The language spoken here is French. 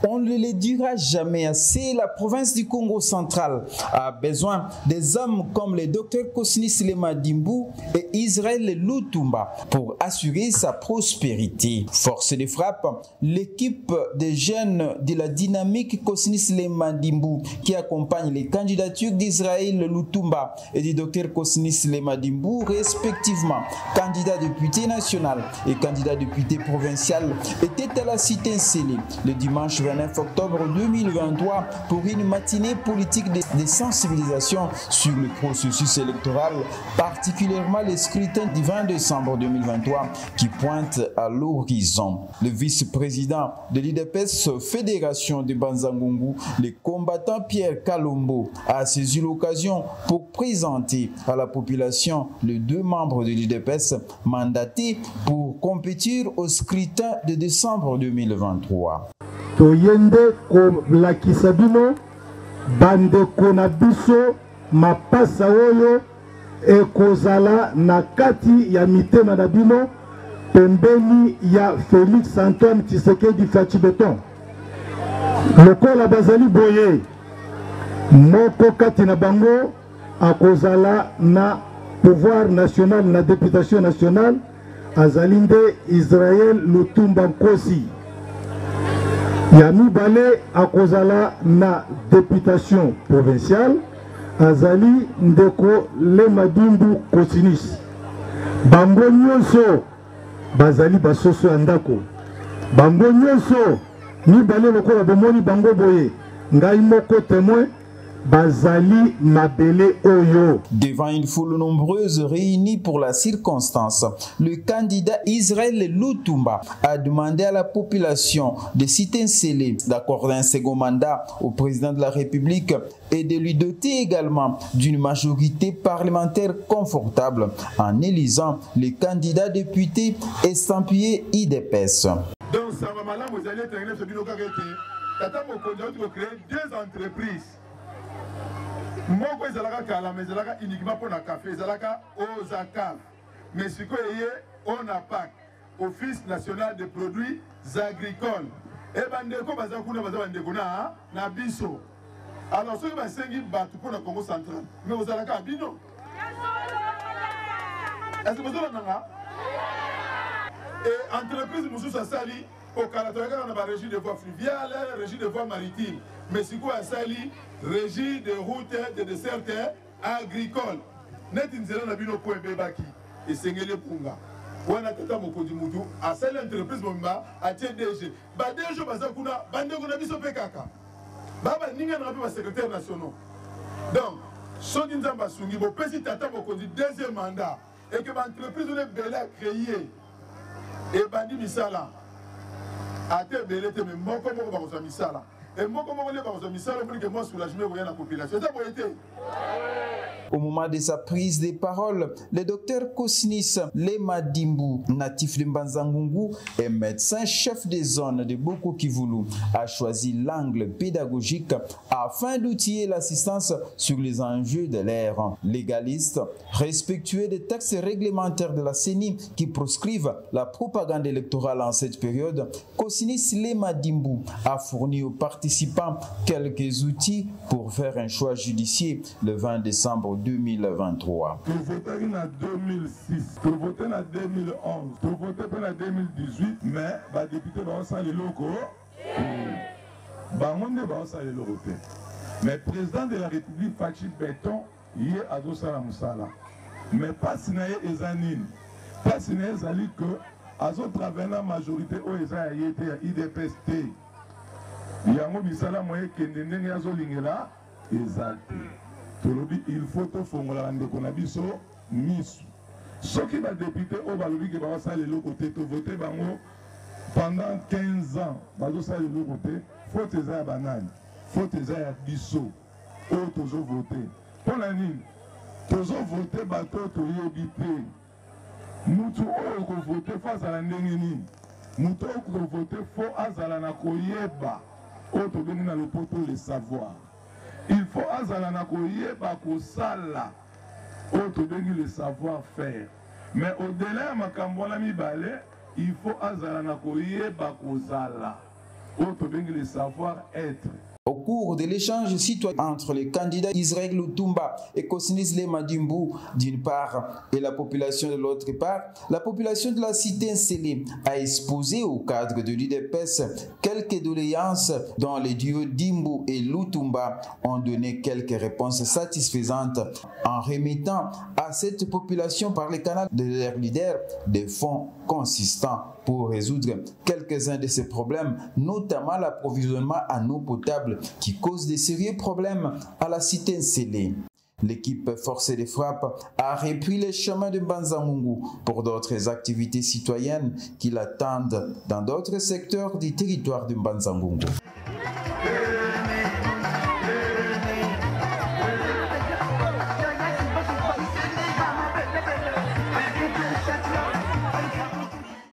On ne le dira jamais assez, la province du Congo central a besoin des hommes comme le docteur Kosini Silema Dimbu et Israël Lutumba pour assurer sa prospérité. Force de frappe, l'équipe des jeunes de la dynamique Kosini Silema Dimbu qui accompagne les candidatures d'Israël Lutumba et du docteur Kosini Silema Dimbu, respectivement candidat député national et candidat député provincial, était à la cité Nsele le dimanche 29 octobre 2023 pour une matinée politique de sensibilisation sur le processus électoral, particulièrement le scrutin du 20 décembre 2023 qui pointe à l'horizon. Le vice-président de l'IDPS Fédération de Banzangungu, le combattant Pierre Kalombo, a saisi l'occasion pour présenter à la population les deux membres de l'IDPS mandatés pour compétir au scrutin de décembre 2023. Toyende ko lakisa bino bandeko na biso mapasa oyo ekozala na kati ya mitema na bino pembeni ya Félix Antoine Tshisekedi Fachibeton. Lokola bazali boye moko kati na bango akozala na pouvoir national na députation nationale azalinde Israël Lutumba Nkosi. Yami Bale akozala na députation provinciale azali ndeko Lema Dimbu Kosinis. Bango nyonso bazali basoso andako. Bango nyonso ni bale lokola bomoni bango boye ngai moko témoin Bazali Mabele Oyo. Devant une foule nombreuse réunie pour la circonstance, le candidat Israël Lutumba a demandé à la population de citer Nsele d'accorder un second mandat au président de la République et de lui doter également d'une majorité parlementaire confortable en élisant les candidats députés estampillés IDPS. Donc, ça va mal, vous allez créer deux entreprises. Moko ezalaka kala mais ezalaka uniquement pour la café ezalaka Ozaka mais ce que on a pas Office national des produits agricoles et bandeko bazakuna bazabandeko na biso alors ceux qui basengi batu pour le Congo central mais ozalaka bino est-ce que vous avez et entreprise mususu asali au Canada on a la régie de voies fluviales, régie de voies maritimes mais c'est quoi asali régie de routes de dessertes agricoles net inzela na bino po ebebaki esengeli punga wana tata mokondi mutu asali entreprise bomba atie DG ba DG baza kuna bandeko na biso pe kaka baba ninga na ba secrétaire national donc soki nzamba sungi bo pesi tata mokondi deuxième mandat et que ba entreprise ne bela créer et bandi misala ate belete mais moko moko ba ko misala. Au moment de sa prise de parole, le docteur Kosinis Lema Dimbu, natif de Mbanzangungu et médecin chef de zone de Boko Kivulu, a choisi l'angle pédagogique afin d'outiller l'assistance sur les enjeux de l'ère. Légaliste, respectueux des textes réglementaires de la CENI qui proscrivent la propagande électorale en cette période, Kosinis Lema Dimbu a fourni aux participants quelques outils pour faire un choix judiciaire le 20 décembre 2023. Pour voter en 2006, pour voter en 2011, pour voter en 2018, mais les députés vont s'en aller locaux. Les locaux. Mais le président de la République, Fachi Beton, il est à Dossala Moussala. Mais pas si n'a ezanine. Pas si n'a ezali que à zo travailler la majorité au ezaya yete ya IDPST. Yango bisala moye kende ndenge yazo lingela ezalté. Tolobi il faut to fongola ndeko na biso misu. Soki ba député o balobi ke ba sala le côté to voter bango pendant 15 ans. Bazo sala le côté, faut ezaya banane. Faut ezaya biso. O tozo voter. Pour la nini tozo voter bato to yebi te. Mutu o ko voter face à la ndenge nini. Mutu o ko voter faut azala na koyeba. Autre donner dans le poteau le savoir. Il faut azala na koyeba ko sala. Autre donner le savoir-faire. Mais au-delà makambo la mibale, il faut azala na koyeba ko sala. autre le savoir-être. Au cours de l'échange citoyen entre les candidats Israël Lutumba et Kosinis Lema Dimbu d'une part et la population de l'autre part, la population de la cité Nsele a exposé au cadre de l'UDPS quelques doléances dont les duos Dimbu et Lutumba ont donné quelques réponses satisfaisantes en remettant à cette population par les canaux de leurs leaders des fonds consistants pour résoudre quelques-uns de ces problèmes, notamment l'approvisionnement en eau potable qui cause de sérieux problèmes à la cité Nsele. L'équipe Forcée des Frappes a repris les chemins de Mbanza-Ngungu pour d'autres activités citoyennes qui l'attendent dans d'autres secteurs du territoire de Mbanza-Ngungu.